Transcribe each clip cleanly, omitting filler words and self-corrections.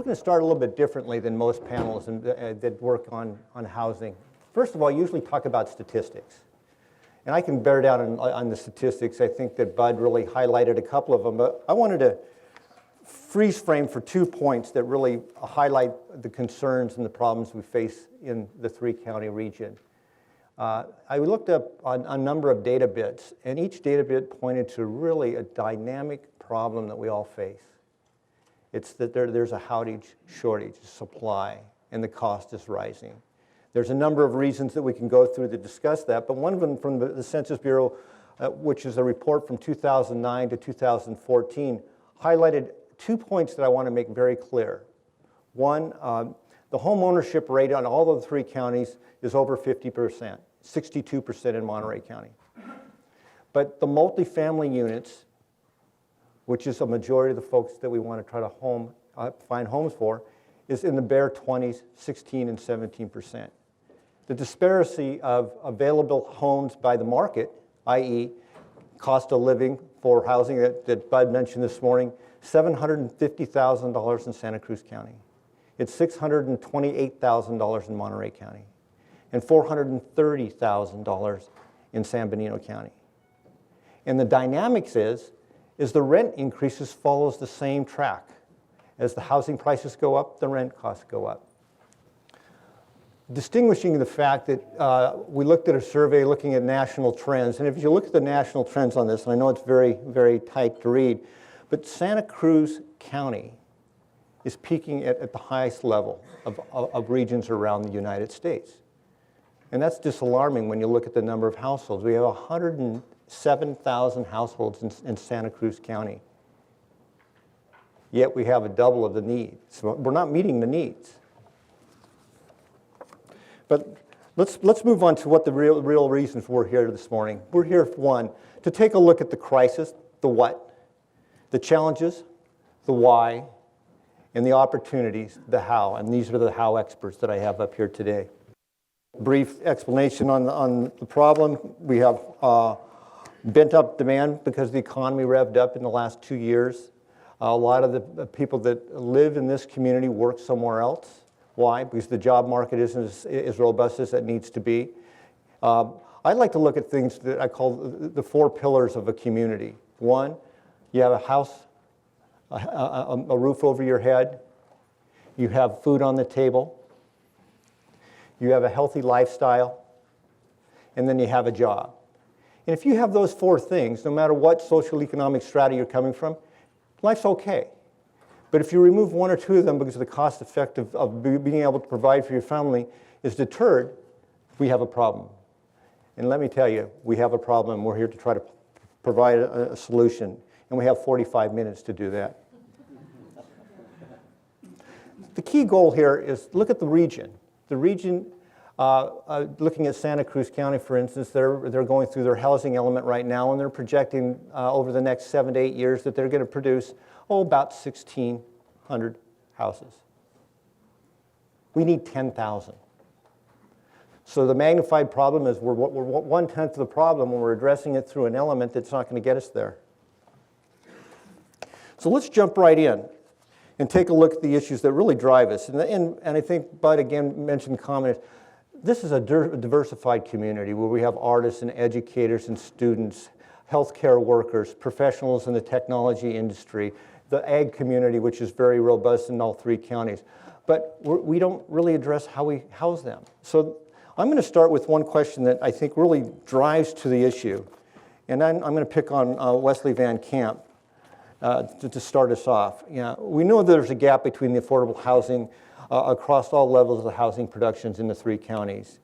going to start a little bit differently than most panels that work on housing. First of all, I usually talk about statistics. And I can bear down on the statistics. I think that Bud really highlighted a couple of them, but I wanted to freeze frame for 2 points that really highlight the concerns and the problems we face in the three-county region. I looked up a number of data bits, and each data bit pointed to really a dynamic problem that we all face. It's that there's a housing shortage, supply, and the cost is rising. There's a number of reasons that we can go through to discuss that, but one of them from the Census Bureau, which is a report from 2009 to 2014, highlighted 2 points that I want to make very clear. One, the home ownership rate on all of the three counties is over 50%, 62% in Monterey County. But the multifamily units, which is a majority of the folks that we want to try to find homes for, is in the bare 20s, 16 and 17%. The disparity of available homes by the market, i.e. cost of living for housing that Bud mentioned this morning, $750,000 in Santa Cruz County. It's $628,000 in Monterey County and $430,000 in San Benito County. And the dynamics is the rent increases follows the same track. As the housing prices go up, the rent costs go up. Distinguishing the fact that we looked at a survey looking at national trends, and if you look at the national trends on this, and I know it's very, very tight to read, but Santa Cruz County is peaking at the highest level of regions around the United States. And that's just alarming when you look at the number of households. We have 107,000 households in Santa Cruz County. Yet we have a double of the needs. So we're not meeting the needs. But let's move on to what the real reasons we're here this morning. We're here, one, to take a look at the crisis, the what, the challenges, the why, and the opportunities, the how. And these are the how experts that I have up here today. Brief explanation on the problem. We have bent up demand because the economy revved up in the last 2 years. A lot of the people that live in this community work somewhere else. Why? Because the job market isn't as robust as it needs to be. I like to look at things that I call the 4 pillars of a community. One, you have a house, a roof over your head. You have food on the table. You have a healthy lifestyle. And then you have a job. And if you have those 4 things, no matter what social economic strata you're coming from, life's okay. But if you remove 1 or 2 of them because of the cost effect of being able to provide for your family is deterred, we have a problem. And let me tell you, we have a problem. We're here to try to provide a solution. And we have 45 minutes to do that. The key goal here is look at the region. The region, looking at Santa Cruz County, for instance, they're going through their housing element right now, and they're projecting over the next 7 to 8 years that they're going to produce, about 1,600 houses. We need 10,000. So the magnified problem is we're 1/10 of the problem when we're addressing it through an element that's not going to get us there. So let's jump right in and take a look at the issues that really drive us. And I think Bud again mentioned comments. This is a diversified community where we have artists and educators and students, healthcare workers, professionals in the technology industry, the ag community, which is very robust in all 3 counties. But we don't really address how we house them. So I'm going to start with one question that I think really drives to the issue. And I'm going to pick on Wesley Van Camp to start us off. We know there's a gap between the affordable housing across all levels of the housing productions in the 3 counties.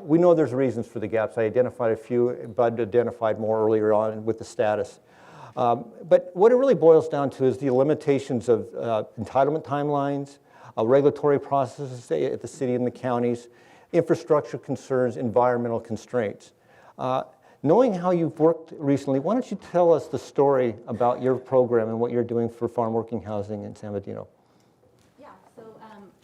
We know there's reasons for the gaps. I identified a few. Bud identified more earlier on with the status. But what it really boils down to is the limitations of entitlement timelines, regulatory processes at the city and the counties, infrastructure concerns, environmental constraints. Knowing how you've worked recently, why don't you tell us the story about your program and what you're doing for farm working housing in San Bernardino? Yeah, so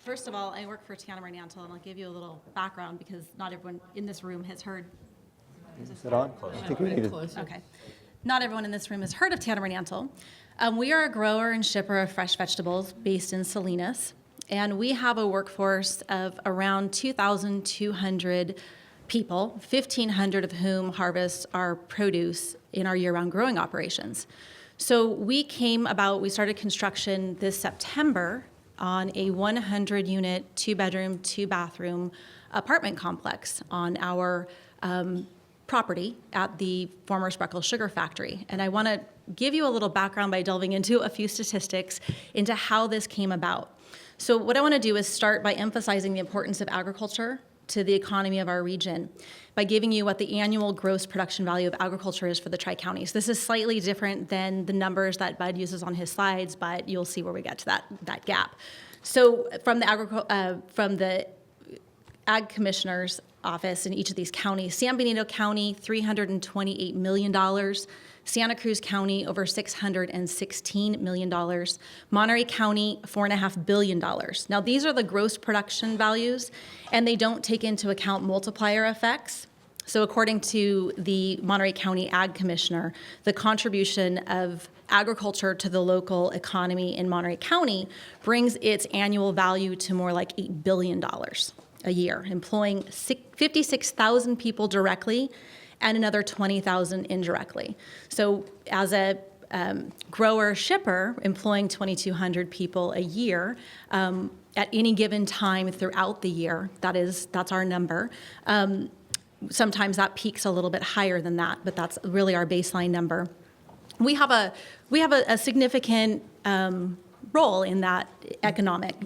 first of all, I work for Tana Marianto, and I'll give you a little background because not everyone in this room has heard. Is it on? I think we need it. Okay. Not everyone in this room has heard of Tana Marianto. We are a grower and shipper of fresh vegetables based in Salinas, and we have a workforce of around 2,200 people, 1,500 of whom harvest our produce in our year-round growing operations. So we started construction this September on a 100-unit, 2-bedroom, 2-bathroom apartment complex on our property at the former Spreckle Sugar Factory. And I want to give you a little background by delving into a few statistics into how this came about. So what I want to do is start by emphasizing the importance of agriculture to the economy of our region by giving you what the annual gross production value of agriculture is for the Tri-Counties. This is slightly different than the numbers that Bud uses on his slides, but you'll see where we get to that gap. So from the Ag Commissioner's office in each of these counties, San Benito County, $328 million, Santa Cruz County, over $616 million, Monterey County, $4.5 billion. Now, these are the gross production values, and they don't take into account multiplier effects. So according to the Monterey County Ag Commissioner, the contribution of agriculture to the local economy in Monterey County brings its annual value to more like $8 billion a year, employing 56,000 people directly and another 20,000 indirectly. So as a grower shipper employing 2,200 people a year at any given time throughout the year, that's our number. Sometimes that peaks a little bit higher than that, but that's really our baseline number. We have a significant role in that economic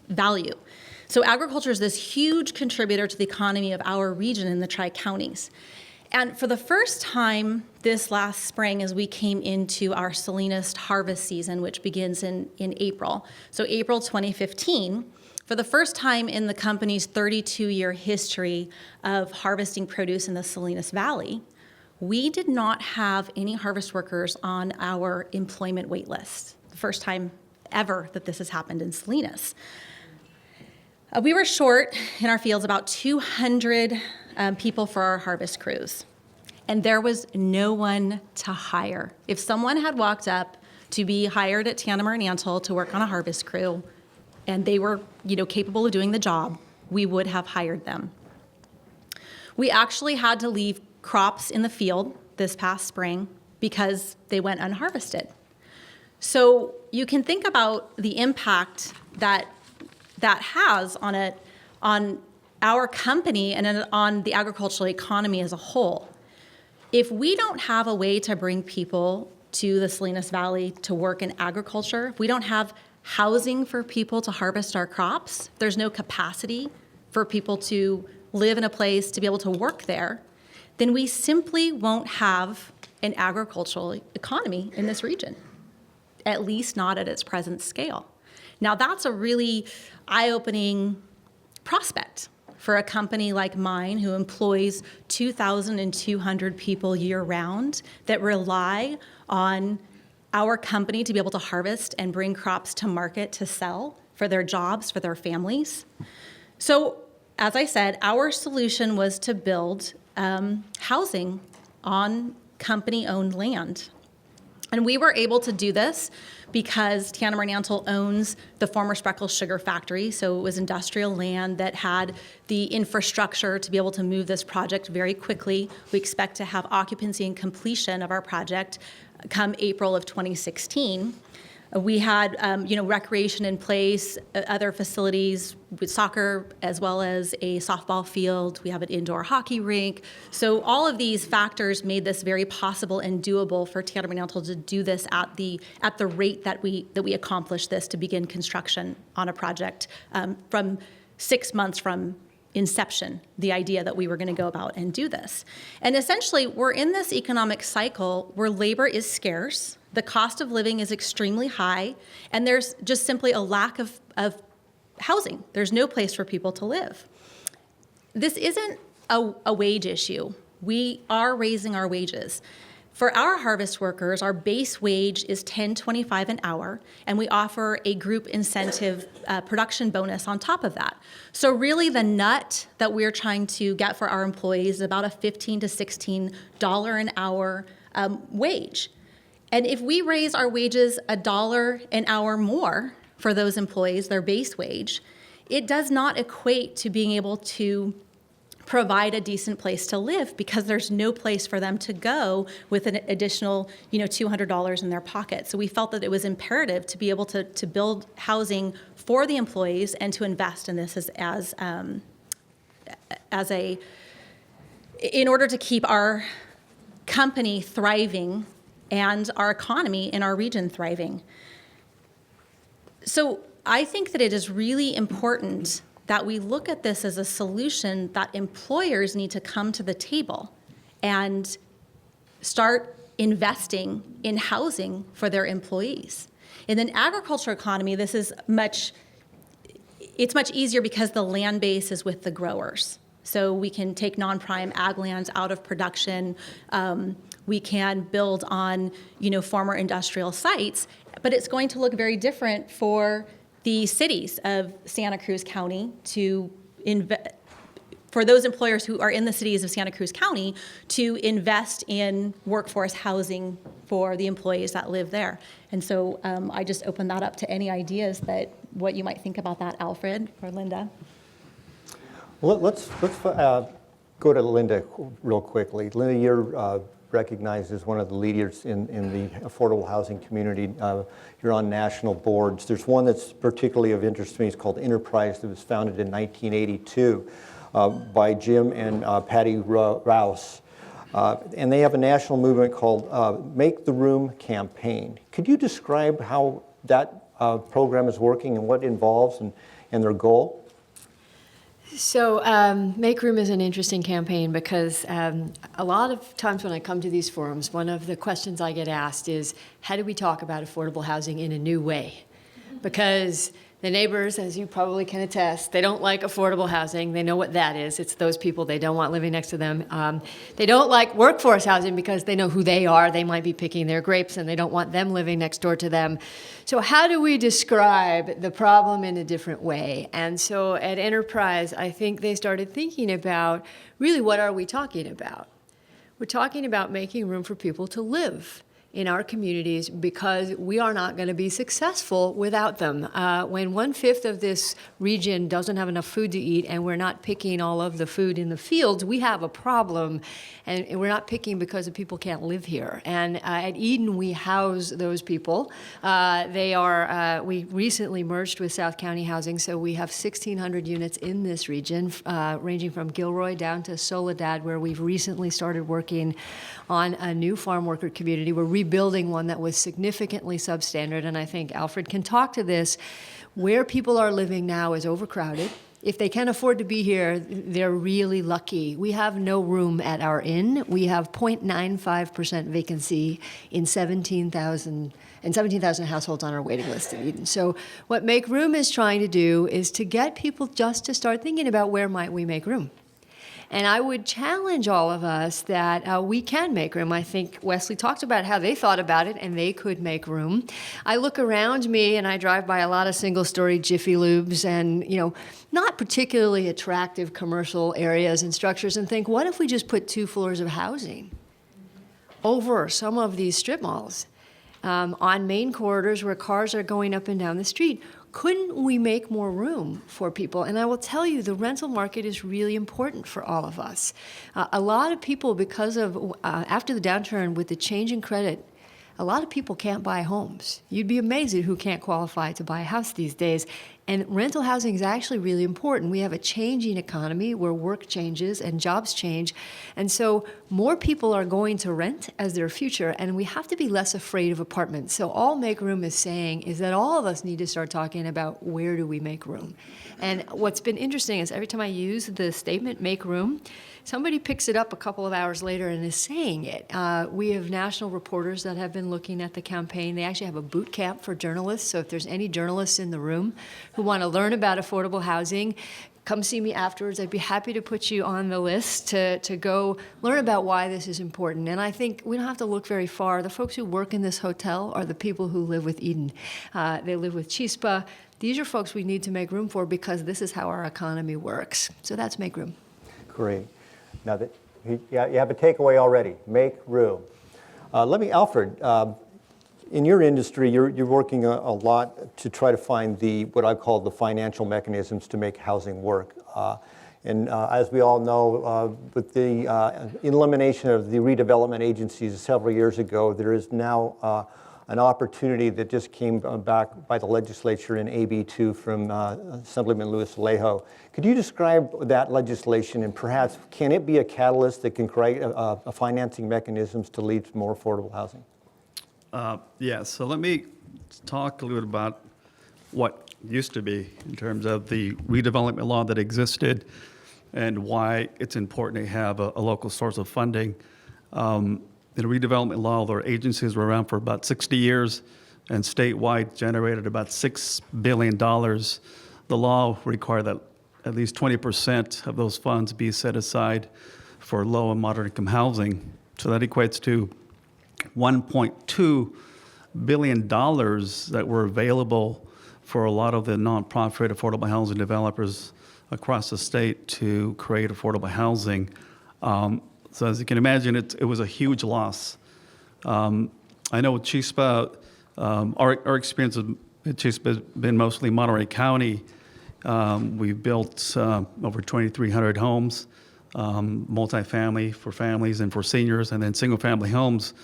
value. So agriculture is this huge contributor to the economy of our region in the Tri-Counties. And for the first time this last spring, as we came into our Salinas harvest season, which begins in April, so April 2015, for the first time in the company's 32-year history of harvesting produce in the Salinas Valley, we did not have any harvest workers on our employment wait list. The first time ever that this has happened in Salinas. We were short in our fields about 200 people for our harvest crews, and there was no one to hire. If someone had walked up to be hired at Tana Marinantle to work on a harvest crew, and they were, capable of doing the job, we would have hired them. We actually had to leave crops in the field this past spring because they went unharvested. So you can think about the impact that has on our company and on the agricultural economy as a whole. If we don't have a way to bring people to the Salinas Valley to work in agriculture, if we don't have housing for people to harvest our crops, there's no capacity for people to live in a place to be able to work there, then we simply won't have an agricultural economy in this region, at least not at its present scale. Now, that's a really eye-opening prospect for a company like mine who employs 2,200 people year-round that rely on our company to be able to harvest and bring crops to market to sell for their jobs, for their families. So, as I said, our solution was to build housing on company-owned land. And we were able to do this because Tana Marinantle owns the former Spreckle Sugar Factory, so it was industrial land that had the infrastructure to be able to move this project very quickly. We expect to have occupancy and completion of our project come April of 2016. We had, recreation in place, other facilities with soccer, as well as a softball field. We have an indoor hockey rink. So all of these factors made this very possible and doable for Tana Marinantle to do this at the rate that we accomplished this to begin construction on a project from 6 months from inception, the idea that we were going to go about and do this. And essentially, we're in this economic cycle where labor is scarce, the cost of living is extremely high, and there's just simply a lack of housing. There's no place for people to live. This isn't a wage issue. We are raising our wages. For our harvest workers, our base wage is $10.25 an hour, and we offer a group incentive production bonus on top of that. So really the nut that we're trying to get for our employees is about a $15 to $16 an hour wage. And if we raise our wages $1 an hour more for those employees, their base wage, it does not equate to being able to provide a decent place to live because there's no place for them to go with an additional, $200 in their pocket. So we felt that it was imperative to be able to build housing for the employees and to invest in this in order to keep our company thriving and our economy in our region thriving. So I think that it is really important that we look at this as a solution that employers need to come to the table and start investing in housing for their employees. In an agriculture economy, this is much easier because the land base is with the growers. So we can take non-prime ag lands out of production. We can build on, former industrial sites, but it's going to look very different for the cities of Santa Cruz County for those employers who are in the cities of Santa Cruz County to invest in workforce housing for the employees that live there. And so I just open that up to any ideas what you might think about that, Alfred or Linda. Well, let's go to Linda real quickly. Linda, you're recognized as one of the leaders in the affordable housing community. You're on national boards. There's one that's particularly of interest to me. It's called Enterprise. That was founded in 1982 by Jim and Patty Rouse. And they have a national movement called Make the Room campaign. Could you describe how that program is working and what it involves and their goal? So Make Room is an interesting campaign because a lot of times when I come to these forums, one of the questions I get asked is, how do we talk about affordable housing in a new way? Because the neighbors, as you probably can attest, they don't like affordable housing. They know what that is. It's those people they don't want living next to them. They don't like workforce housing because they know who they are. They might be picking their grapes and they don't want them living next door to them. So how do we describe the problem in a different way? And so at Enterprise, I think they started thinking about really what are we talking about? We're talking about making room for people to live in our communities because we are not going to be successful without them. When 1/5 of this region doesn't have enough food to eat and we're not picking all of the food in the fields, we have a problem, and we're not picking because the people can't live here. And at Eden, we house those people. We recently merged with South County Housing, so we have 1,600 units in this region, ranging from Gilroy down to Soledad, where we've recently started working on a new farm worker community. We're rebuilding one that was significantly substandard, and I think Alfred can talk to this. Where people are living now is overcrowded. If they can afford to be here, they're really lucky. We have no room at our inn. We have 0.95% vacancy in 17,000 households on our waiting list in Eden. So what Make Room is trying to do is to get people just to start thinking about where might we make room. And I would challenge all of us that we can make room. I think Wesley talked about how they thought about it and they could make room. I look around me and I drive by a lot of single-story Jiffy Lubes and, not particularly attractive commercial areas and structures and think, what if we just put 2 floors of housing over some of these strip malls on main corridors where cars are going up and down the street? Couldn't we make more room for people? And I will tell you, the rental market is really important for all of us. A lot of people, because of, after the downturn with the change in credit, a lot of people can't buy homes. You'd be amazed at who can't qualify to buy a house these days. And rental housing is actually really important. We have a changing economy where work changes and jobs change. And so more people are going to rent as their future, and we have to be less afraid of apartments. So all Make Room is saying is that all of us need to start talking about where do we make room. And what's been interesting is every time I use the statement, make room, somebody picks it up a couple of hours later and is saying it. We have national reporters that have been looking at the campaign. They actually have a boot camp for journalists. So if there's any journalists in the room who want to learn about affordable housing, come see me afterwards. I'd be happy to put you on the list to go learn about why this is important. And I think we don't have to look very far. The folks who work in this hotel are the people who live with Eden. They live with Chispa. These are folks we need to make room for because this is how our economy works. So that's Make Room. Great. Now, you have a takeaway already. Make room. Alfred, in your industry, you're working a lot to try to find what I call the financial mechanisms to make housing work. And as we all know, with the elimination of the redevelopment agencies several years ago, there is now an opportunity that just came back by the legislature in AB2 from Assemblyman Luis Alejo. Could you describe that legislation, and perhaps can it be a catalyst that can create a financing mechanisms to lead to more affordable housing? Yeah, so let me talk a little bit about what used to be in terms of the redevelopment law that existed and why it's important to have a local source of funding. In the redevelopment law, their agencies were around for about 60 years and statewide generated about $6 billion. The law required that at least 20% of those funds be set aside for low and moderate income housing. So that equates to $1.2 billion that were available for a lot of the nonprofit affordable housing developers across the state to create affordable housing. So as you can imagine, it was a huge loss. I know with Chispa, our experience at Chispa has been mostly Monterey County. We've built over 2,300 homes, multifamily for families and for seniors, and then single-family homes.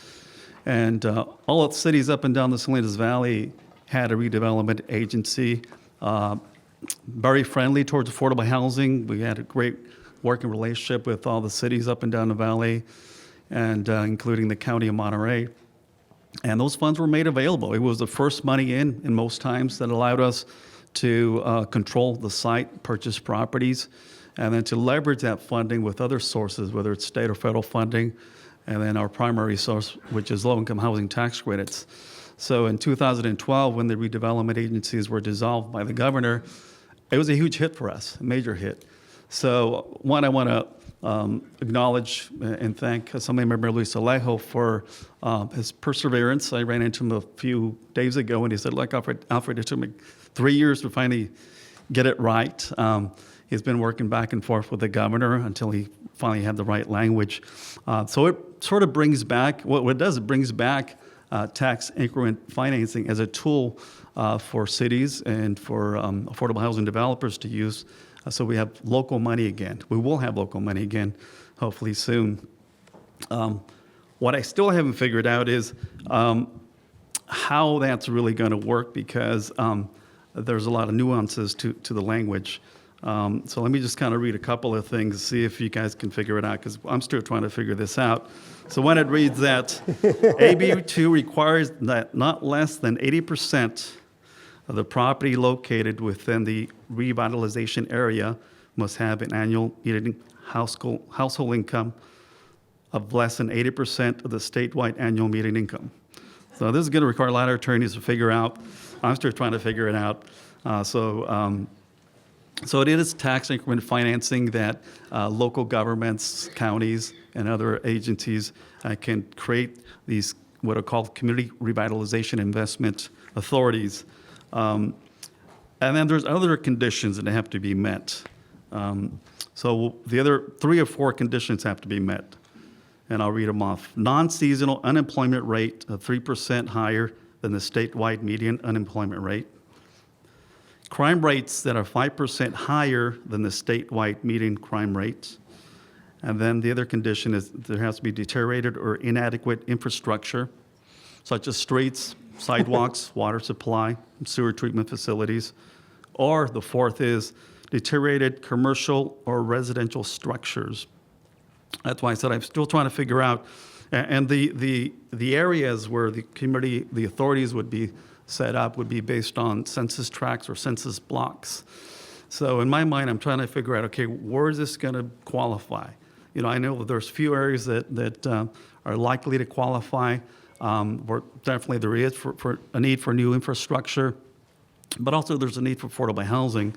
And all of the cities up and down the Salinas Valley had a redevelopment agency, very friendly towards affordable housing. We had a great working relationship with all the cities up and down the valley, and including the county of Monterey. And those funds were made available. It was the first money in most times, that allowed us to control the site, purchase properties, and then to leverage that funding with other sources, whether it's state or federal funding, and then our primary source, which is low-income housing tax credits. So in 2012, when the redevelopment agencies were dissolved by the governor, it was a huge hit for us, a major hit. So one, I want to acknowledge and thank Assemblymember Luis Alejo for his perseverance. I ran into him a few days ago, and he said, look, Alfred, it took me 3 years to finally get it right. He's been working back and forth with the governor until he finally had the right language. So it sort of brings back, what it does, it brings back tax increment financing as a tool for cities and for affordable housing developers to use. So we have local money again. We will have local money again, hopefully soon. What I still haven't figured out is how that's really going to work, because there's a lot of nuances to the language. So let me just kind of read a couple of things, see if you guys can figure it out, because I'm still trying to figure this out. So when it reads that AB2 requires that not less than 80% of the property located within the revitalization area must have an annual median household income of less than 80% of the statewide annual median income. So this is going to require a lot of attorneys to figure out. I'm still trying to figure it out. So it is tax increment financing that local governments, counties, and other agencies can create these what are called community revitalization investment authorities. And then there's other conditions that have to be met. So the other 3 or 4 conditions have to be met, and I'll read them off. Non-seasonal unemployment rate of 3% higher than the statewide median unemployment rate. Crime rates that are 5% higher than the statewide median crime rates. And then the other condition is there has to be deteriorated or inadequate infrastructure, such as streets, sidewalks, water supply, sewer treatment facilities. Or the fourth is deteriorated commercial or residential structures. That's why I said I'm still trying to figure out. And the areas where the authorities would be set up would be based on census tracts or census blocks. So in my mind, I'm trying to figure out, okay, where is this going to qualify? You know, I know that there's few areas that are likely to qualify. Where definitely there is for a need for new infrastructure, but also there's a need for affordable housing.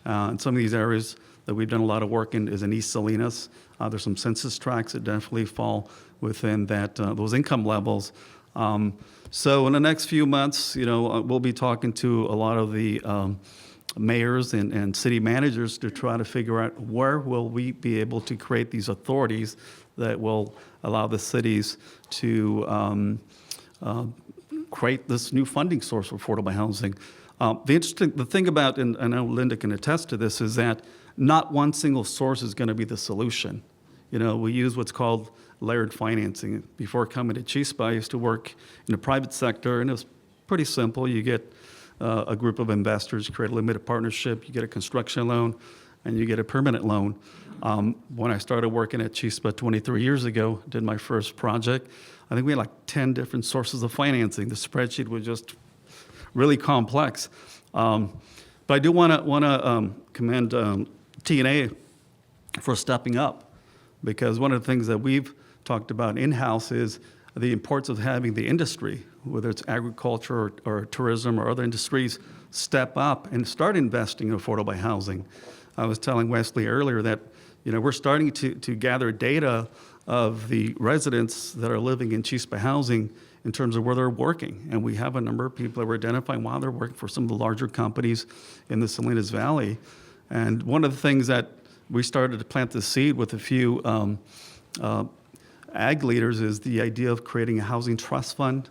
In some of these areas that we've done a lot of work in is in East Salinas. There's some census tracts that definitely fall within that those income levels. So in the next few months, you know, we'll be talking to a lot of the mayors and city managers to try to figure out where will we be able to create these authorities that will allow the cities to create this new funding source for affordable housing. The thing about, and I know Linda can attest to this, is that not one single source is going to be the solution. We use what's called layered financing. Before coming to Chispa, I used to work in the private sector, and it was pretty simple. You get a group of investors, create a limited partnership, you get a construction loan, and you get a permanent loan. When I started working at Chispa 23 years ago, did my first project, I think we had like 10 different sources of financing. The spreadsheet was just really complex. But I do want to commend TNA for stepping up, because one of the things that we've talked about in-house is the importance of having the industry, whether it's agriculture or tourism or other industries, step up and start investing in affordable housing. I was telling Wesley earlier that we're starting to gather data of the residents that are living in Chispa housing in terms of where they're working. And we have a number of people that we're identifying while they're working for some of the larger companies in the Salinas Valley. And one of the things that we started to plant the seed with a few ag leaders is the idea of creating a housing trust fund.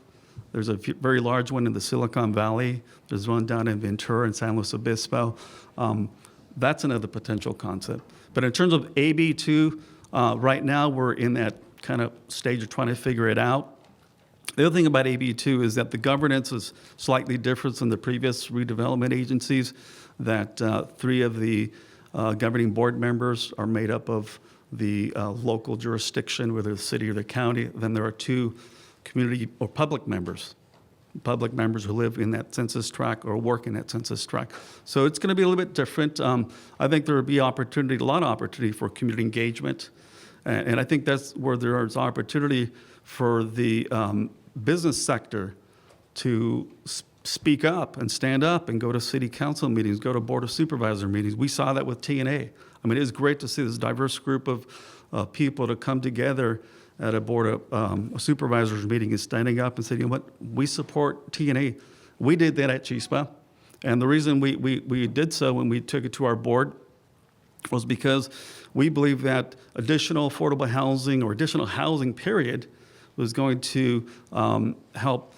There's a very large one in the Silicon Valley. There's one down in Ventura and San Luis Obispo. That's another potential concept. But in terms of AB2, right now we're in that kind of stage of trying to figure it out. The other thing about AB2 is that the governance is slightly different than the previous redevelopment agencies, that 3 of the governing board members are made up of the local jurisdiction, whether the city or the county. Then there are 2 community or public members who live in that census tract or work in that census tract. So it's going to be a little bit different. I think there will be a lot of opportunity for community engagement. And I think that's where there's opportunity for the business sector to speak up and stand up and go to city council meetings, go to board of supervisor meetings. We saw that with TNA. I mean, it is great to see this diverse group of people to come together at a board of a supervisors meeting and standing up and saying, what, we support TNA. We did that at Chispa. And the reason we did so when we took it to our board was because we believe that additional affordable housing or additional housing period was going to help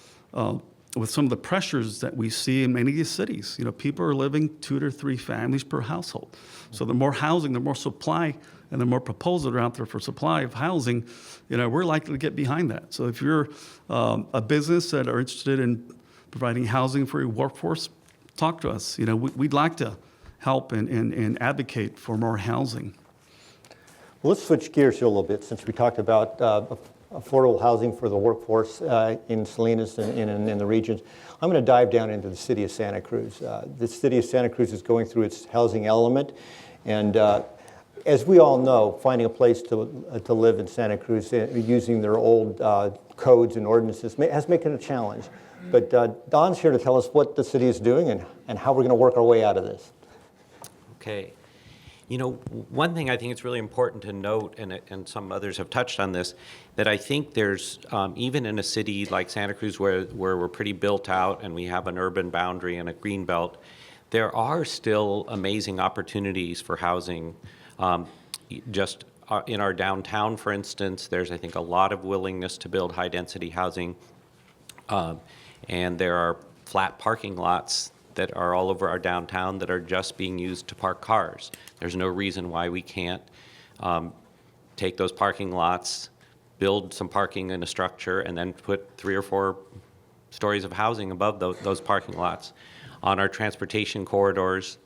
with some of the pressures that we see in many of these cities. People are living 2 to 3 families per household. So the more housing, the more supply, and the more proposals are out there for supply of housing, we're likely to get behind that. So if you're a business that are interested in providing housing for your workforce, talk to us. We'd like to help and advocate for more housing. Well, let's switch gears here a little bit, since we talked about affordable housing for the workforce in Salinas and in the regions. I'm going to dive down into the city of Santa Cruz. The city of Santa Cruz is going through its housing element, and as we all know, finding a place to live in Santa Cruz using their old codes and ordinances has made it a challenge. But Don's here to tell us what the city is doing and how we're going to work our way out of this. Okay. One thing I think it's really important to note, and some others have touched on this, that I think there's, even in a city like Santa Cruz where we're pretty built out and we have an urban boundary and a green belt, there are still amazing opportunities for housing. Just in our downtown, for instance, there's, I think, a lot of willingness to build high-density housing. And there are flat parking lots that are all over our downtown that are just being used to park cars. There's no reason why we can't take those parking lots, build some parking in a structure, and then put 3 or 4 stories of housing above those parking lots. On our transportation corridors,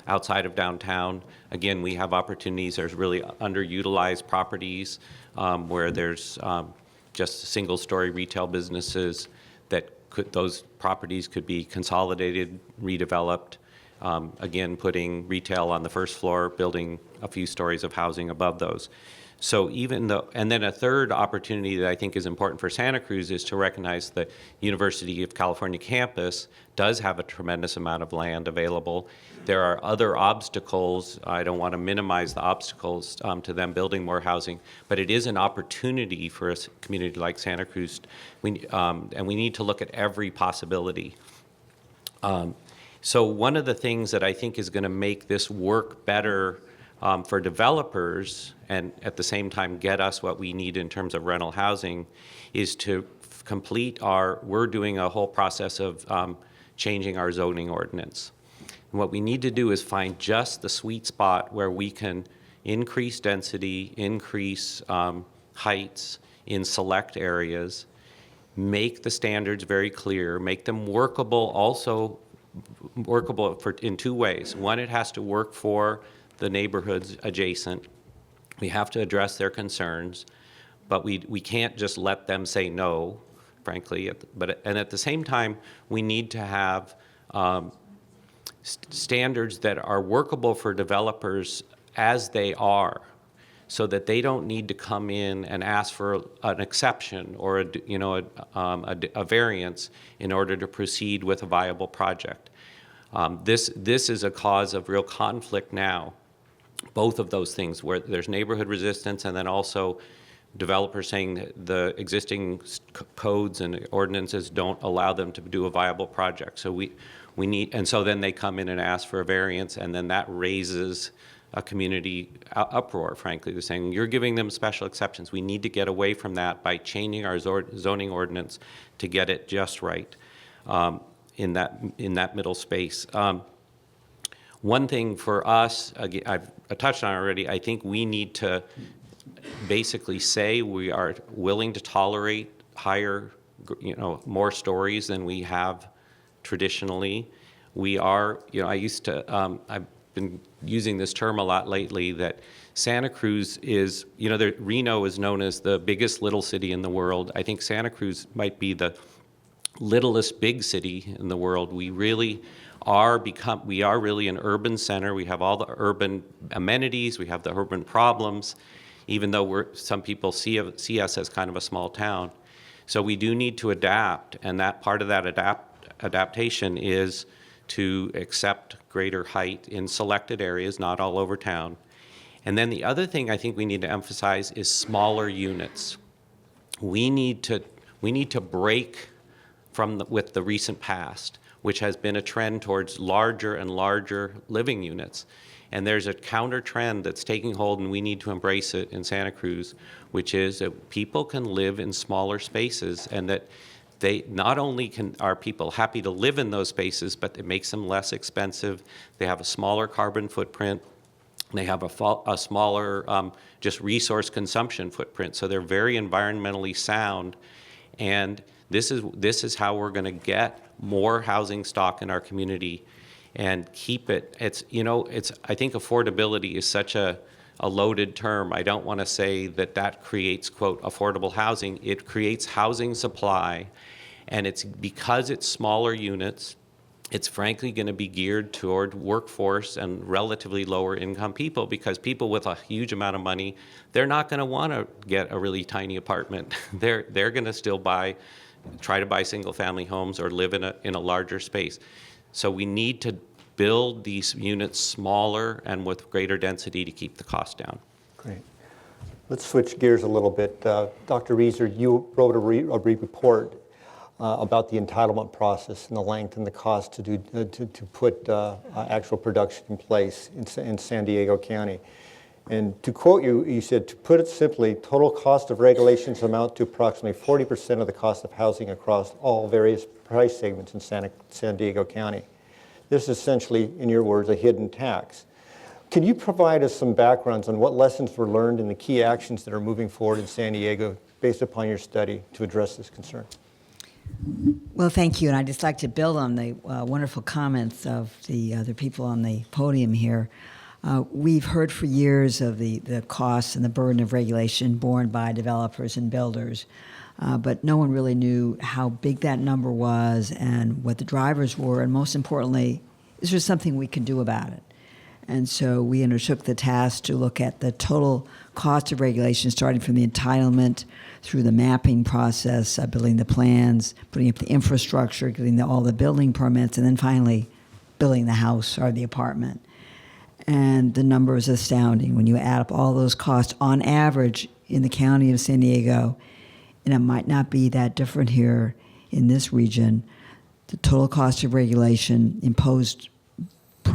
outside of downtown, again, we have opportunities. There's really underutilized properties where there's just single-story retail businesses that those properties could be consolidated, redeveloped, again, putting retail on the first floor, building a few stories of housing above those. So and then a third opportunity that I think is important for Santa Cruz is to recognize the University of California campus does have a tremendous amount of land available. There are other obstacles. I don't want to minimize the obstacles to them building more housing, but it is an opportunity for a community like Santa Cruz. And we need to look at every possibility. So one of the things that I think is going to make this work better for developers, and at the same time get us what we need in terms of rental housing, is to we're doing a whole process of changing our zoning ordinance. And what we need to do is find just the sweet spot where we can increase density, increase heights in select areas, make the standards very clear, make them workable, also workable in two ways. One, it has to work for the neighborhoods adjacent. We have to address their concerns, but we can't just let them say no, frankly. And at the same time, we need to have standards that are workable for developers as they are, so that they don't need to come in and ask for an exception or a variance in order to proceed with a viable project. This is a cause of real conflict now, both of those things, where there's neighborhood resistance and then also developers saying that the existing codes and ordinances don't allow them to do a viable project. So we need, and so then they come in and ask for a variance, and then that raises a community uproar, frankly. They're saying, you're giving them special exceptions. We need to get away from that by changing our zoning ordinance to get it just right in that middle space. One thing for us, again, I've touched on already, I think we need to basically say we are willing to tolerate higher, more stories than we have traditionally. We are, I've been using this term a lot lately, that Santa Cruz is, Reno is known as the biggest little city in the world. I think Santa Cruz might be the littlest big city in the world. We really are really an urban center. We have all the urban amenities, we have the urban problems, even though some people see us as kind of a small town. So we do need to adapt, and that part of that adaptation is to accept greater height in selected areas, not all over town. And then the other thing I think we need to emphasize is smaller units. We need to break with the recent past, which has been a trend towards larger and larger living units. And there's a counter trend that's taking hold, and we need to embrace it in Santa Cruz, which is that people can live in smaller spaces, and that they not only are people happy to live in those spaces, but it makes them less expensive. They have a smaller carbon footprint. They have a smaller just resource consumption footprint. So they're very environmentally sound. And this is how we're going to get more housing stock in our community and keep it. I think affordability is such a loaded term. I don't want to say that creates, quote, affordable housing. It creates housing supply, and it's because it's smaller units, it's frankly going to be geared toward workforce and relatively lower income people, because people with a huge amount of money, they're not going to want to get a really tiny apartment. They're going to still try to buy single family homes or live in a larger space. So we need to build these units smaller and with greater density to keep the cost down. Great. Let's switch gears a little bit. Dr. Reeser, you wrote a report about the entitlement process and the length and the cost to put actual production in place in San Diego County. And to quote you, you said, to put it simply, total cost of regulations amount to approximately 40% of the cost of housing across all various price segments in San Diego County. This is essentially, in your words, a hidden tax. Can you provide us some backgrounds on what lessons were learned and the key actions that are moving forward in San Diego based upon your study to address this concern? Well, thank you. And I'd just like to build on the wonderful comments of the other people on the podium here. We've heard for years of the costs and the burden of regulation borne by developers and builders, but no one really knew how big that number was and what the drivers were, and most importantly, is there something we could do about it? And so we undertook the task to look at the total cost of regulation, starting from the entitlement through the mapping process, building the plans, putting up the infrastructure, getting all the building permits, and then finally building the house or the apartment. And the number is astounding when you add up all those costs on average in the county of San Diego, and it might not be that different here in this region. The total cost of regulation imposed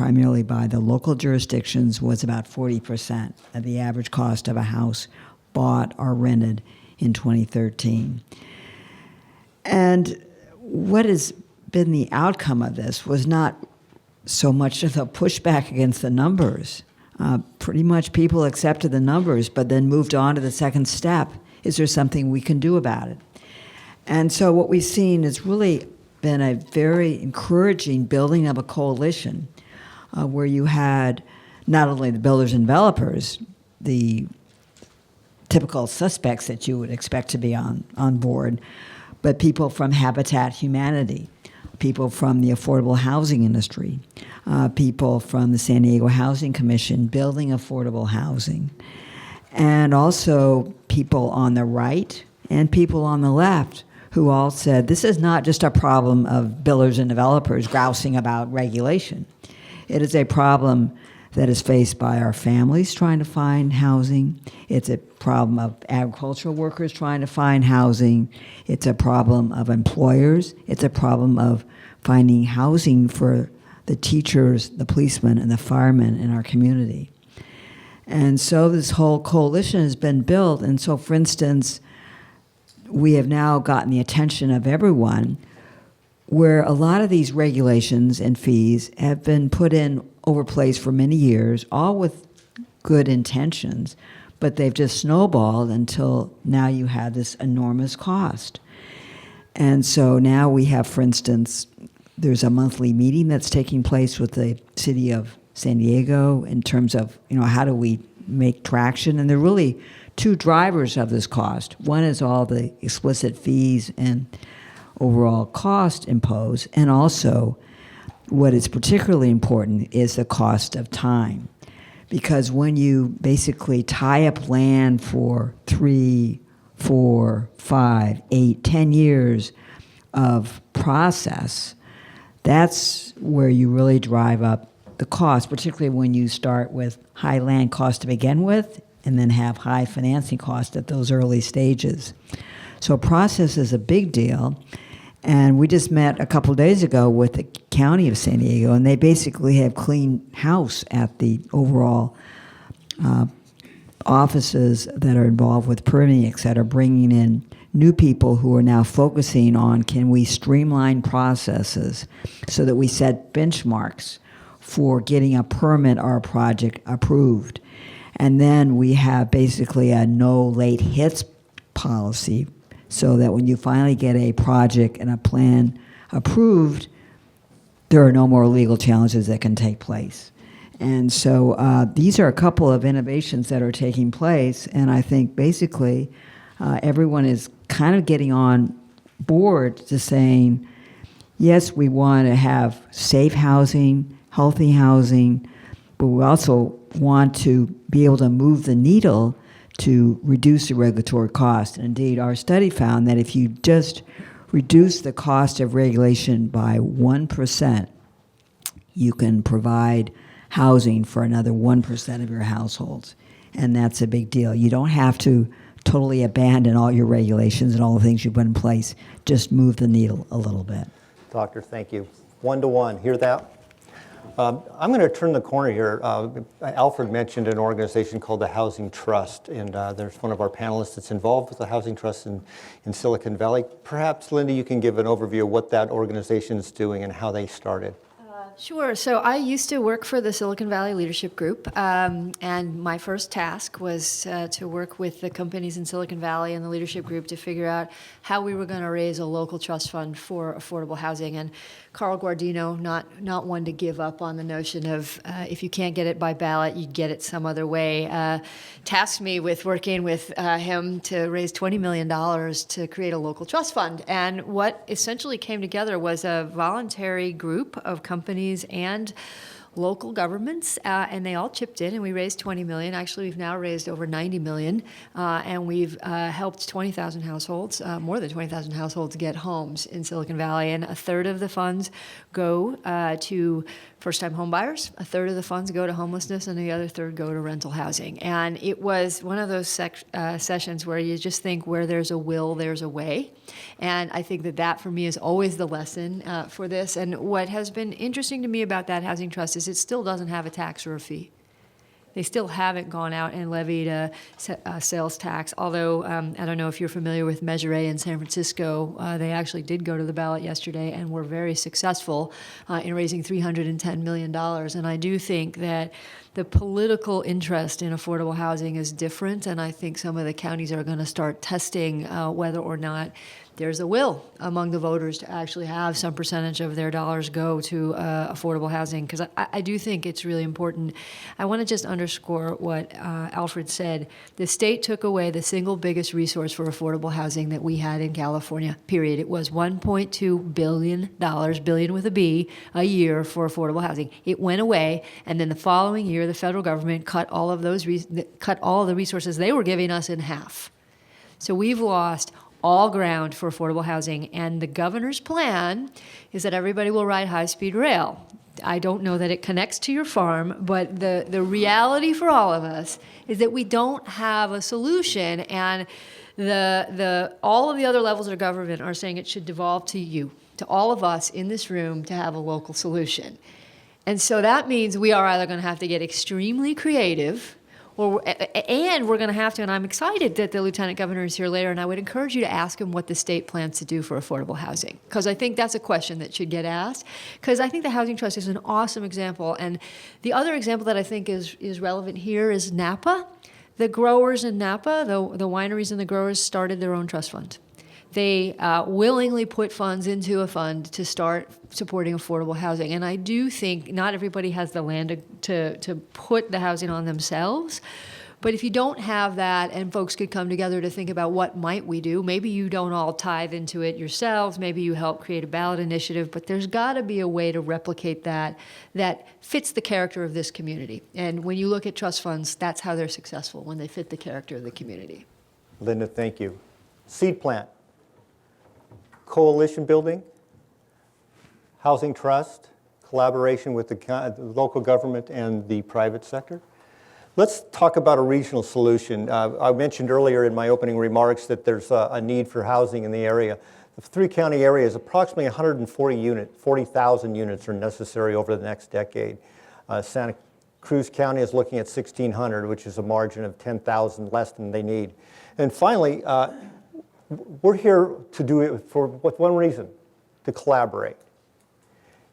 primarily by the local jurisdictions, was about 40% of the average cost of a house bought or rented in 2013. And what has been the outcome of this was not so much of the pushback against the numbers. Pretty much people accepted the numbers, but then moved on to the second step. Is there something we can do about it? And so what we've seen has really been a very encouraging building of a coalition where you had not only the builders and developers, the typical suspects that you would expect to be on board, but people from Habitat Humanity, people from the affordable housing industry, people from the San Diego Housing Commission building affordable housing, and also people on the right and people on the left who all said this is not just a problem of builders and developers grousing about regulation. It is a problem that is faced by our families trying to find housing. It's a problem of agricultural workers trying to find housing. It's a problem of employers. It's a problem of finding housing for the teachers, the policemen, and the firemen in our community. And so this whole coalition has been built. And so, for instance, we have now gotten the attention of everyone where a lot of these regulations and fees have been put in over place for many years, all with good intentions, but they've just snowballed until now you have this enormous cost. And so now we have, for instance, there's a monthly meeting that's taking place with the city of San Diego in terms of, how do we make traction? And there are really two drivers of this cost. One is all the explicit fees and overall cost imposed, and also what is particularly important is the cost of time. Because when you basically tie up land for 3, 4, 5, 8, 10 years of process, that's where you really drive up the cost, particularly when you start with high land cost to begin with and then have high financing costs at those early stages. So process is a big deal. And we just met a couple days ago with the county of San Diego, and they basically have clean house at the overall offices that are involved with permitting, et cetera, bringing in new people who are now focusing on can we streamline processes so that we set benchmarks for getting a permit or a project approved. And then we have basically a no late hits policy so that when you finally get a project and a plan approved, there are no more legal challenges that can take place. And so these are a couple of innovations that are taking place, and I think basically everyone is kind of getting on board to saying, yes, we want to have safe housing, healthy housing, but we also want to be able to move the needle to reduce the regulatory cost. And indeed, our study found that if you just reduce the cost of regulation by 1%, you can provide housing for another 1% of your households. And that's a big deal. You don't have to totally abandon all your regulations and all the things you put in place. Just move the needle a little bit. Doctor, thank you. 1-to-1, hear that? I'm going to turn the corner here. Alfred mentioned an organization called the Housing Trust, and there's one of our panelists that's involved with the Housing Trust in Silicon Valley. Perhaps, Linda, you can give an overview of what that organization is doing and how they started. Sure. So I used to work for the Silicon Valley Leadership Group, and my first task was to work with the companies in Silicon Valley and the Leadership Group to figure out how we were going to raise a local trust fund for affordable housing. And Carl Guardino, not one to give up on the notion of if you can't get it by ballot, you get it some other way, tasked me with working with him to raise $20 million to create a local trust fund. And what essentially came together was a voluntary group of companies and local governments, and they all chipped in, and we raised $20 million. Actually, we've now raised over $90 million, and we've helped 20,000 households, more than 20,000 households, get homes in Silicon Valley. And a third of the funds go to first-time home buyers, a third of the funds go to homelessness, and the other third go to rental housing. And it was one of those sessions where you just think where there's a will, there's a way. And I think that for me is always the lesson for this. And what has been interesting to me about that Housing Trust is is it still doesn't have a tax or a fee. They still haven't gone out and levied a sales tax, although I don't know if you're familiar with Measure A in San Francisco. They actually did go to the ballot yesterday and were very successful in raising $310 million. And I do think that the political interest in affordable housing is different, and I think some of the counties are going to start testing whether or not there's a will among the voters to actually have some percentage of their dollars go to affordable housing, because I do think it's really important. I want to just underscore what Alfred said. The state took away the single biggest resource for affordable housing that we had in California, period. It was $1.2 billion, billion with a B, a year for affordable housing. It went away, and then the following year, the federal government cut all of the resources they were giving us in half. So we've lost all ground for affordable housing, and the governor's plan is that everybody will ride high-speed rail. I don't know that it connects to your farm, but the reality for all of us is that we don't have a solution, and all of the other levels of government are saying it should devolve to you, to all of us in this room, to have a local solution. And so that means we are either going to have to get extremely creative, and we're going to have to, and I'm excited that the lieutenant governor is here later, and I would encourage you to ask him what the state plans to do for affordable housing, because I think that's a question that should get asked, because I think the Housing Trust is an awesome example. And the other example that I think is relevant here is Napa. The growers in Napa, the wineries and the growers started their own trust fund. They willingly put funds into a fund to start supporting affordable housing. And I do think not everybody has the land to put the housing on themselves. But if you don't have that and folks could come together to think about what might we do, maybe you don't all tithe into it yourselves, maybe you help create a ballot initiative, but there's got to be a way to replicate that fits the character of this community. And when you look at trust funds, that's how they're successful, when they fit the character of the community. Linda, thank you. Seed plant. Coalition building, housing trust, collaboration with the local government and the private sector. Let's talk about a regional solution. I mentioned earlier in my opening remarks that there's a need for housing in the area. The three-county area is approximately 40,000 units are necessary over the next decade. Santa Cruz County is looking at 1,600, which is a margin of 10,000 less than they need. And finally, we're here to do it with one reason, to collaborate.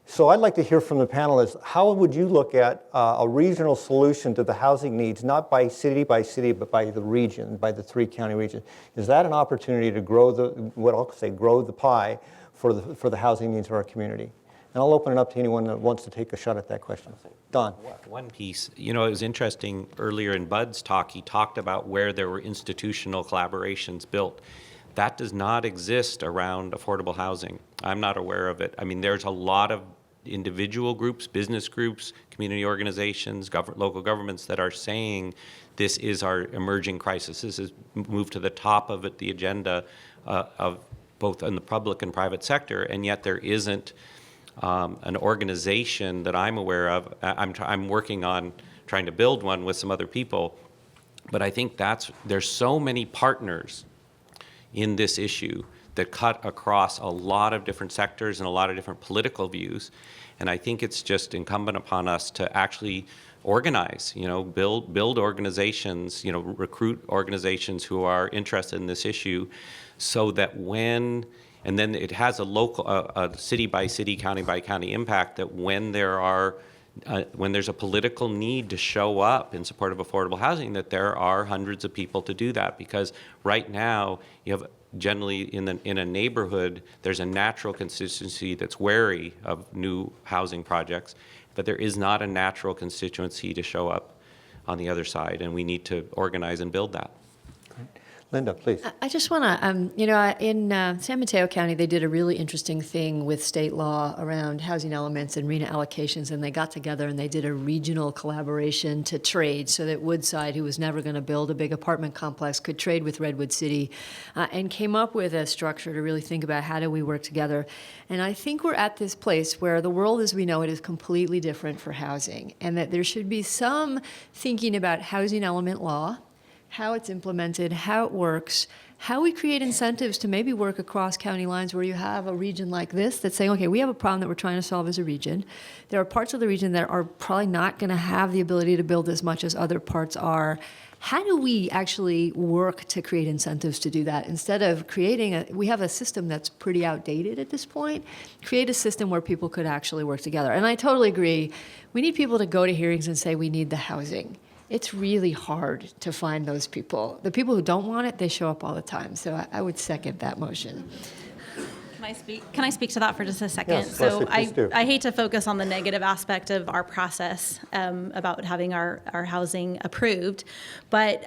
So I'd like to hear from the panelists, how would you look at a regional solution to the housing needs, not by city, but by the region, by the three-county region? Is that an opportunity to grow grow the pie for the housing needs of our community? And I'll open it up to anyone that wants to take a shot at that question. Don. One piece, it was interesting earlier in Bud's talk, he talked about where there were institutional collaborations built. That does not exist around affordable housing. I'm not aware of it. I mean, there's a lot of individual groups, business groups, community organizations, local governments that are saying this is our emerging crisis. This has moved to the top of the agenda of both in the public and private sector, and yet there isn't an organization that I'm aware of. I'm working on trying to build one with some other people, but I think there's so many partners in this issue that cut across a lot of different sectors and a lot of different political views. And I think it's just incumbent upon us to actually organize, build organizations, recruit organizations who are interested in this issue, so that and then it has a local, a city by city, county by county impact, that when there's a political need to show up in support of affordable housing, that there are hundreds of people to do that. Because right now, you have generally in a neighborhood, there's a natural constituency that's wary of new housing projects, but there is not a natural constituency to show up on the other side, and we need to organize and build that. Linda, please. I just want to, in San Mateo County, they did a really interesting thing with state law around housing elements and RENA allocations, and they got together and they did a regional collaboration to trade so that Woodside, who was never going to build a big apartment complex, could trade with Redwood City, and came up with a structure to really think about how do we work together. And I think we're at this place where the world as we know it is completely different for housing, and that there should be some thinking about housing element law, how it's implemented, how it works, how we create incentives to maybe work across county lines where you have a region like this that's saying, okay, we have a problem that we're trying to solve as a region. There are parts of the region that are probably not going to have the ability to build as much as other parts are. How do we actually work to create incentives to do that instead of we have a system that's pretty outdated at this point, create a system where people could actually work together. And I totally agree. We need people to go to hearings and say we need the housing. It's really hard to find those people. The people who don't want it, they show up all the time. So I would second that motion. Can I speak to that for just a second? Yes, so Leslie, please do. I hate to focus on the negative aspect of our process about having our housing approved, but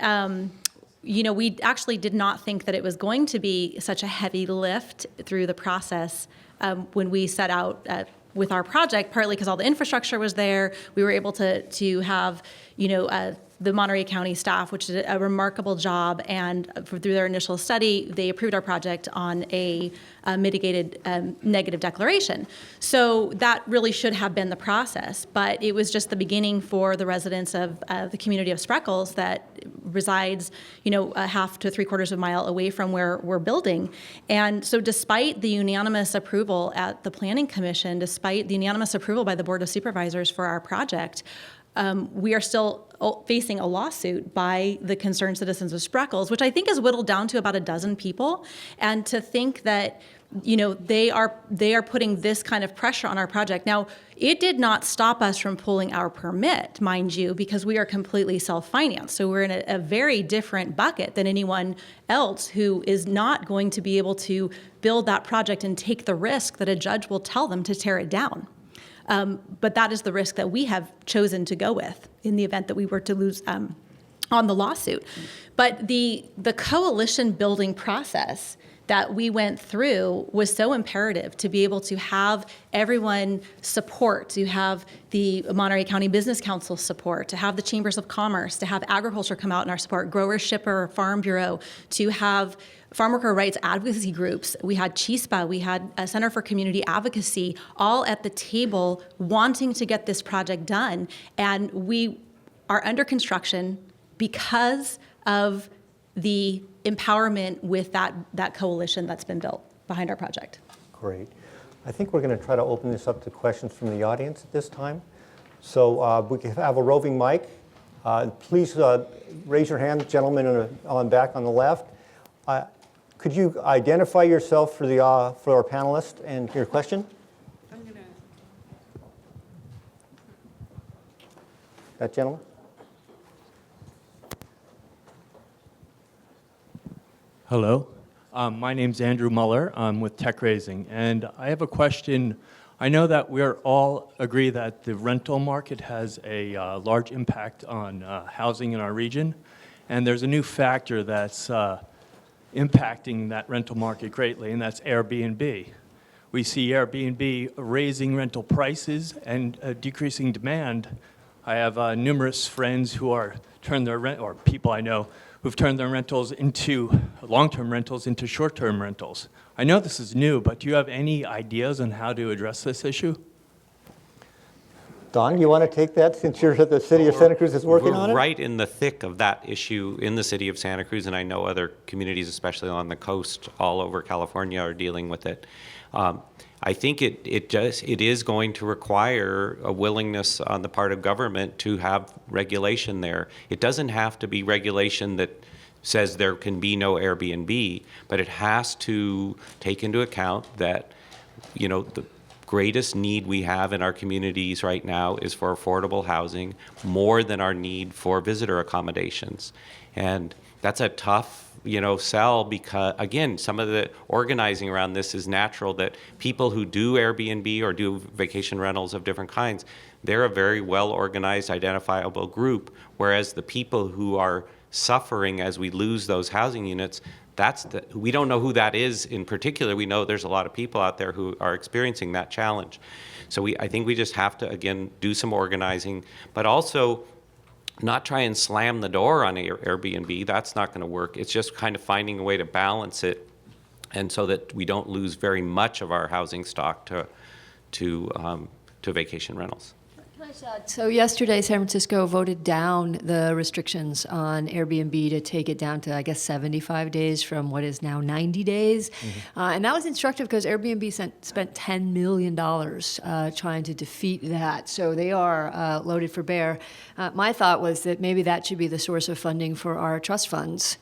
we actually did not think that it was going to be such a heavy lift through the process when we set out with our project, partly because all the infrastructure was there. We were able to have, the Monterey County staff, which did a remarkable job, and through their initial study, they approved our project on a mitigated negative declaration. So that really should have been the process, but it was just the beginning for the residents of the community of Spreckles that resides, a half to 3/4 of a mile away from where we're building. And so despite the unanimous approval at the Planning Commission, despite the unanimous approval by the Board of Supervisors for our project, we are still facing a lawsuit by the concerned citizens of Spreckles, which I think is whittled down to about a dozen people. And to think that, they are putting this kind of pressure on our project. Now, it did not stop us from pulling our permit, mind you, because we are completely self-financed. So we're in a very different bucket than anyone else who is not going to be able to build that project and take the risk that a judge will tell them to tear it down. But that is the risk that we have chosen to go with in the event that we were to lose on the lawsuit. But the coalition building process that we went through was so imperative to be able to have everyone support, to have the Monterey County Business Council support, to have the Chambers of Commerce, to have agriculture come out in our support, Grower, Shipper, Farm Bureau, to have farm worker rights advocacy groups. We had CHISPA, we had a Center for Community Advocacy, all at the table wanting to get this project done. And we are under construction because of the empowerment with that coalition that's been built behind our project. Great. I think we're going to try to open this up to questions from the audience at this time. So we can have a roving mic. Please raise your hand, gentleman on back on the left. Could you identify yourself for our panelists and your question? That gentleman? Hello, my name's Andrew Muller. I'm with Tech Raising, and I have a question. I know that we all agree that the rental market has a large impact on housing in our region, and there's a new factor that's impacting that rental market greatly, and that's Airbnb. We see Airbnb raising rental prices and decreasing demand. I have numerous friends who are or people I know who've turned their rentals into long-term rentals into short-term rentals. I know this is new, but do you have any ideas on how to address this issue? Don, you want to take that since you're at the city of Santa Cruz is working on it? We're right in the thick of that issue in the city of Santa Cruz, and I know other communities, especially on the coast all over California, are dealing with it. I think it is going to require a willingness on the part of government to have regulation there. It doesn't have to be regulation that says there can be no Airbnb, but it has to take into account that, the greatest need we have in our communities right now is for affordable housing more than our need for visitor accommodations. And that's a tough sell because, again, some of the organizing around this is natural that people who do Airbnb or do vacation rentals of different kinds, they're a very well-organized, identifiable group, whereas the people who are suffering as we lose those housing units, we don't know who that is in particular. We know there's a lot of people out there who are experiencing that challenge. So I think we just have to, again, do some organizing, but also not try and slam the door on Airbnb. That's not going to work. It's just kind of finding a way to balance it, and so that we don't lose very much of our housing stock to vacation rentals. Can So yesterday, San Francisco voted down the restrictions on Airbnb to take it down to, I guess, 75 days from what is now 90 days. And that was instructive because Airbnb spent $10 million trying to defeat that. So they are loaded for bear. My thought was that maybe that should be the source of funding for our trust funds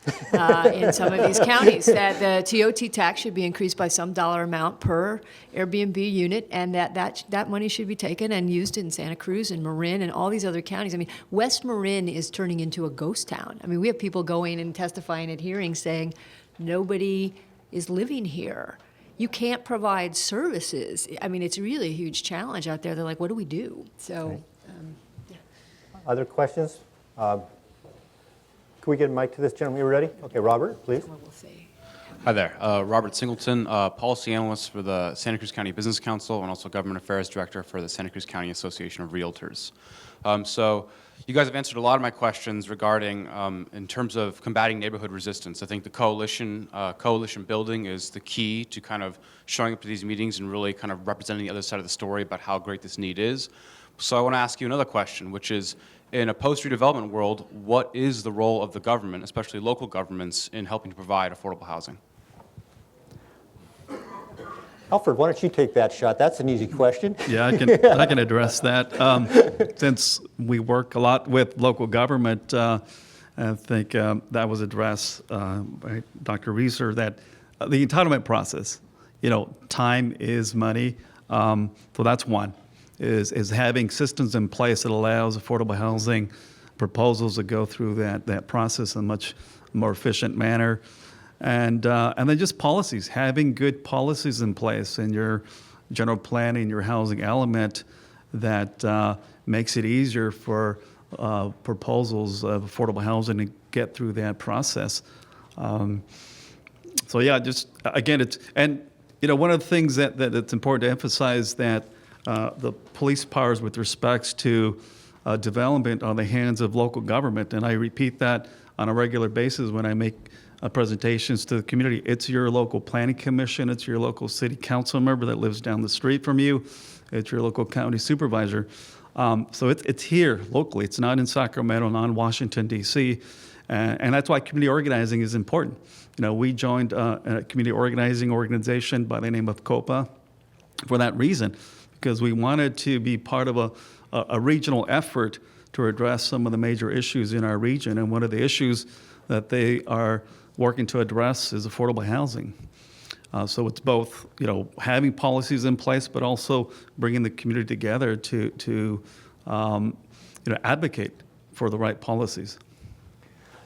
in some of these counties, that the TOT tax should be increased by some dollar amount per Airbnb unit, and that money should be taken and used in Santa Cruz and Marin and all these other counties. I mean, West Marin is turning into a ghost town. I mean, we have people going and testifying at hearings saying, nobody is living here. You can't provide services. I mean, it's really a huge challenge out there. They're like, what do we do? So, yeah. Other questions? Can we get a mic to this gentleman? You ready? Okay, Robert, please. Well, we'll see. Hi there, Robert Singleton, policy analyst for the Santa Cruz County Business Council and also government affairs director for the Santa Cruz County Association of Realtors. So you guys have answered a lot of my questions regarding in terms of combating neighborhood resistance. I think the coalition building is the key to kind of showing up to these meetings and really kind of representing the other side of the story about how great this need is. So I want to ask you another question, which is, in a post-redevelopment world, what is the role of the government, especially local governments, in helping to provide affordable housing? Alfred, why don't you take that shot? That's an easy question. Yeah, I can address that. Since we work a lot with local government, I think that was addressed by Dr. Reeser, that the entitlement process, time is money. So that's one, is having systems in place that allows affordable housing proposals to go through that process in a much more efficient manner. And then just policies, having good policies in place in your general planning, your housing element that makes it easier for proposals of affordable housing to get through that process. So yeah, just again, one of the things that's important to emphasize that the police powers with respects to development are in the hands of local government, and I repeat that on a regular basis when I make presentations to the community. It's your local planning commission, it's your local city council member that lives down the street from you, it's your local county supervisor. So it's here locally. It's not in Sacramento, not in Washington, D.C., and that's why community organizing is important. We joined a community organizing organization by the name of COPA for that reason, because we wanted to be part of a regional effort to address some of the major issues in our region, and one of the issues that they are working to address is affordable housing. So it's both, having policies in place, but also bringing the community together to advocate for the right policies.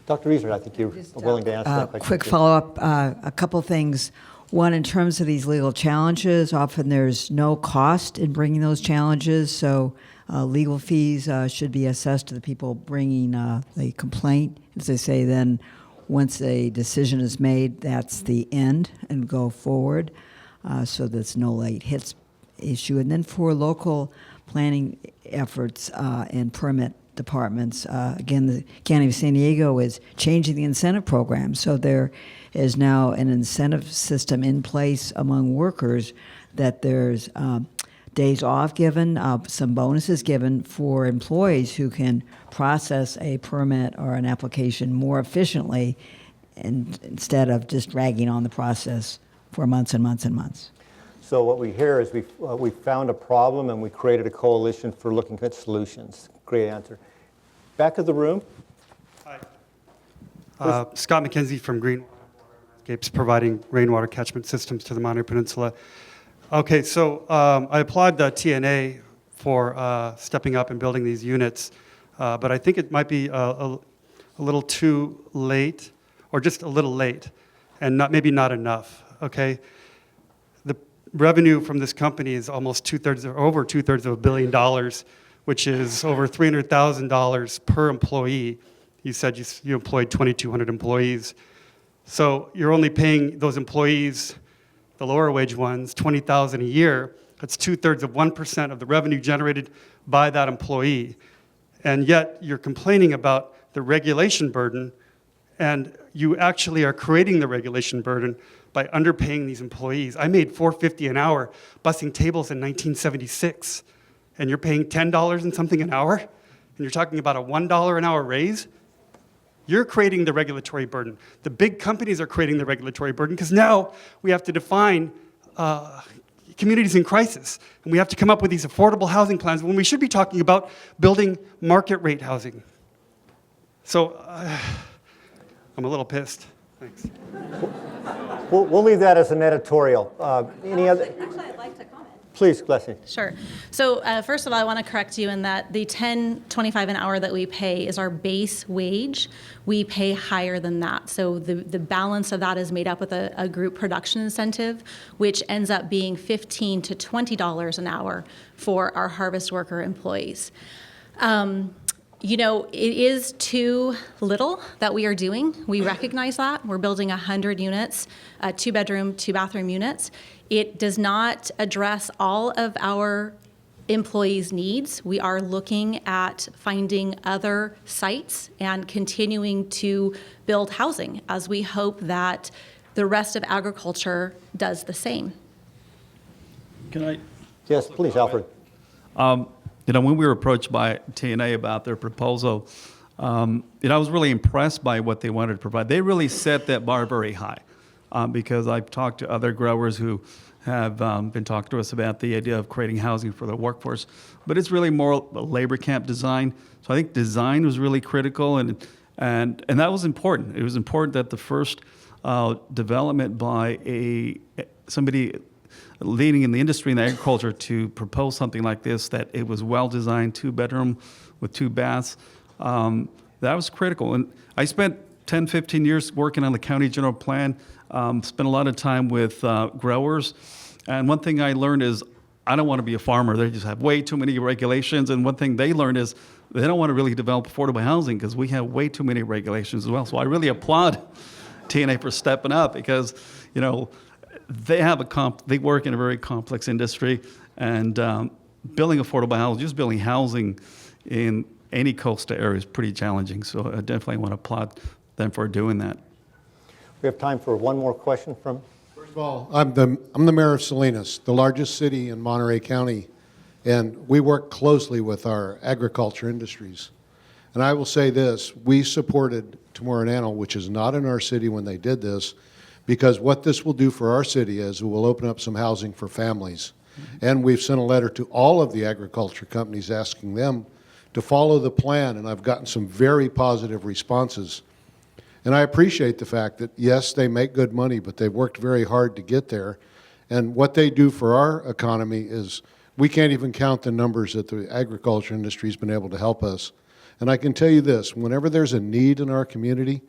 Dr. Reeser, I think you're willing to answer that question. Quick follow-up, a couple things. One, in terms of these legal challenges, often there's no cost in bringing those challenges, so legal fees should be assessed to the people bringing the complaint. As I say, then once a decision is made, that's the end and go forward, so there's no late hits issue. And then for local planning efforts and permit departments, again, the County of San Diego is changing the incentive program, so there is now an incentive system in place among workers that there's days off given, some bonuses given for employees who can process a permit or an application more efficiently, and instead of just dragging on the process for months and months and months. So what we hear is we found a problem and we created a coalition for looking at solutions. Great answer. Back of the room. Hi. Scott McKenzie from Green Landscapes, providing rainwater catchment systems to the Monterey Peninsula. Okay, so I applaud the TNA for stepping up and building these units, but I think it might be a little too late, or just a little late, and maybe not enough, okay? The revenue from this company is almost over two-thirds of $1 billion, which is over $300,000 per employee. You said you employed 2,200 employees. So you're only paying those employees, the lower wage ones, $20,000 a year. That's two-thirds of 1% of the revenue generated by that employee. And yet you're complaining about the regulation burden, and you actually are creating the regulation burden by underpaying these employees. I made $4.50 an hour bussing tables in 1976. and you're paying $10 and something an hour, and you're talking about a $1 an hour raise, you're creating the regulatory burden. The big companies are creating the regulatory burden because now we have to define communities in crisis, and we have to come up with these affordable housing plans when we should be talking about building market rate housing. So I'm a little pissed. Thanks. We'll leave that as an editorial. Any other? Actually, I'd like to comment. Please, Leslie. Sure. So first of all, I want to correct you in that the $10.25 an hour that we pay is our base wage. We pay higher than that. So the balance of that is made up with a group production incentive, which ends up being $15 to $20 an hour for our harvest worker employees. You know, it is too little that we are doing. We recognize that. We're building 100 units, 2-bedroom, 2-bathroom units. It does not address all of our employees' needs. We are looking at finding other sites and continuing to build housing as we hope that the rest of agriculture does the same. Can I? Yes, please, Alfred. You know, when we were approached by TNA about their proposal, I was really impressed by what they wanted to provide. They really set that bar very high because I've talked to other growers who have been talking to us about the idea of creating housing for the workforce, but it's really more a labor camp design. So I think design was really critical, and that was important. It was important that the first development by somebody leading in the industry in agriculture to propose something like this, that it was well designed, 2-bedroom with 2 baths. That was critical. And I spent 10, 15 years working on the county general plan, spent a lot of time with growers. And one thing I learned is I don't want to be a farmer. They just have way too many regulations. And one thing they learned is they don't want to really develop affordable housing because we have way too many regulations as well. So I really applaud TNA for stepping up because, you know, they work in a very complex industry, and building affordable housing, just building housing in any coastal area is pretty challenging. So I definitely want to applaud them for doing that. We have time for one more question from. First of all, I'm the mayor of Salinas, the largest city in Monterey County, and we work closely with our agriculture industries. And I will say this: we supported Tamora, which is not in our city when they did this, because what this will do for our city is it will open up some housing for families. And we've sent a letter to all of the agriculture companies asking them to follow the plan, and I've gotten some very positive responses. And I appreciate the fact that, yes, they make good money, but they've worked very hard to get there. And what they do for our economy is we can't even count the numbers that the agriculture industry has been able to help us. And I can tell you this: whenever there's a need in our community,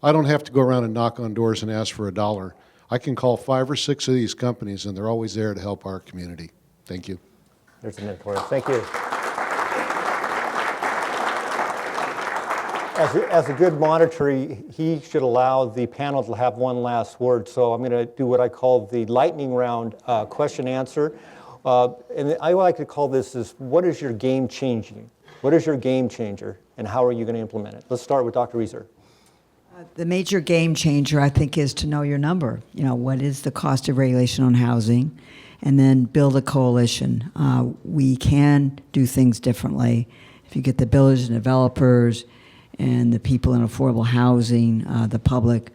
I don't have to go around and knock on doors and ask for $1. I can call 5 or 6 of these companies, and they're always there to help our community. Thank you. There's an editorial. Thank you. As a good monitor, he should allow the panel to have one last word. So I'm going to do what I call the lightning round question answer. And I like to call this is, what is your game changing? What is your game changer, and how are you going to implement it? Let's start with Dr. Reeser. The major game changer, I think, is to know your number. You know, what is the cost of regulation on housing? And then build a coalition. We can do things differently. If you get the builders and developers and the people in affordable housing, the public,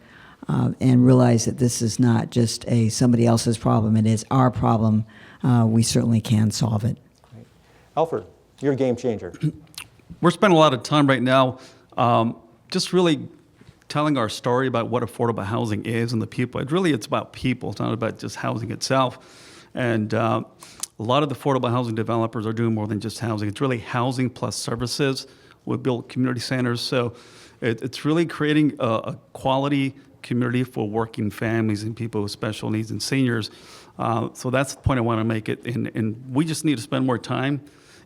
and realize that this is not just somebody else's problem, it is our problem, we certainly can solve it. Right. Alfred, you're a game changer. We're spending a lot of time right now just really telling our story about what affordable housing is and the people. It's about people. It's not about just housing itself. And a lot of the affordable housing developers are doing more than just housing. It's really housing plus services. We build community centers. So it's really creating a quality community for working families and people with special needs and seniors. So that's the point I want to make it. And we just need to spend more time.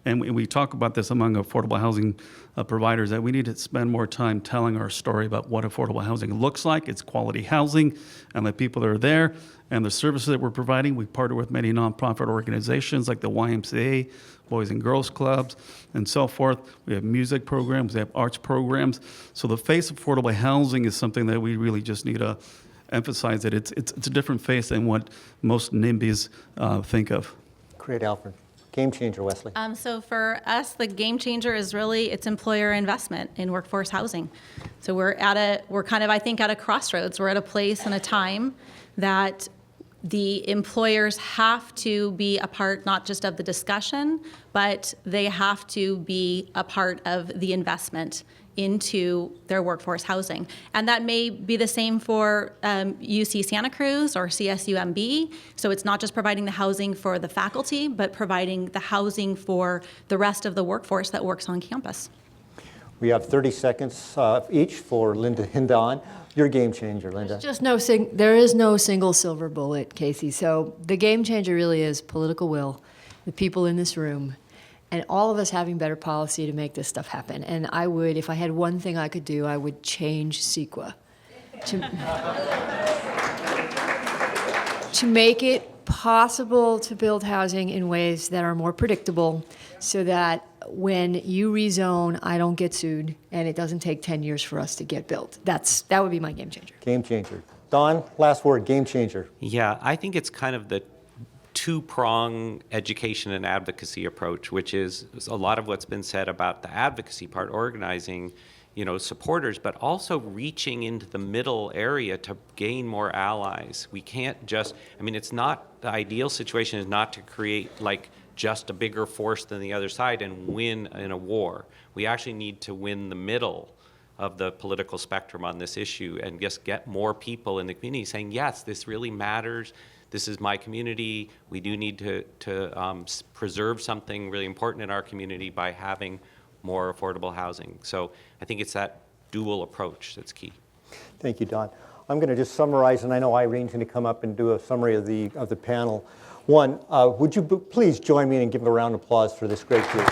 And we talk about this among affordable housing providers, that we need to spend more time telling our story about what affordable housing looks like. It's quality housing, and the people that are there, and the services that we're providing. We partner with many nonprofit organizations like the YMCA, Boys and Girls Clubs, and so forth. We have music programs, we have arts programs. So the face of affordable housing is something that we really just need to emphasize, that it's a different face than what most NIMBYs think of. Great, Alfred. Game changer, Wesley. So for us, the game changer is really it's employer investment in workforce housing. So we're kind of, I think, at a crossroads. We're at a place and a time that the employers have to be a part not just of the discussion, but they have to be a part of the investment into their workforce housing. And that may be the same for UC Santa Cruz or CSUMB. So it's not just providing the housing for the faculty, but providing the housing for the rest of the workforce that works on campus. We have 30 seconds each for Linda and Don. Your game changer, Linda. There is no single silver bullet, Casey. So the game changer really is political will, the people in this room, and all of us having better policy to make this stuff happen. And I would, if I had one thing I could do, I would change CEQA to make it possible to build housing in ways that are more predictable so that when you rezone, I don't get sued, and it doesn't take 10 years for us to get built. That would be my game changer. Game changer. Don, last word, game changer. Yeah, I think it's kind of the two-prong education and advocacy approach, which is a lot of what's been said about the advocacy part, organizing, supporters, but also reaching into the middle area to gain more allies. We can't just, it's not, the ideal situation is not to create just a bigger force than the other side and win in a war. We actually need to win the middle of the political spectrum on this issue and just get more people in the community saying, yes, this really matters. This is my community. We do need to preserve something really important in our community by having more affordable housing. So I think it's that dual approach that's key. Thank you, Don. I'm going to just summarize, and I know Irene's going to come up and do a summary of the panel. One, would you please join me and give a round of applause for this great group?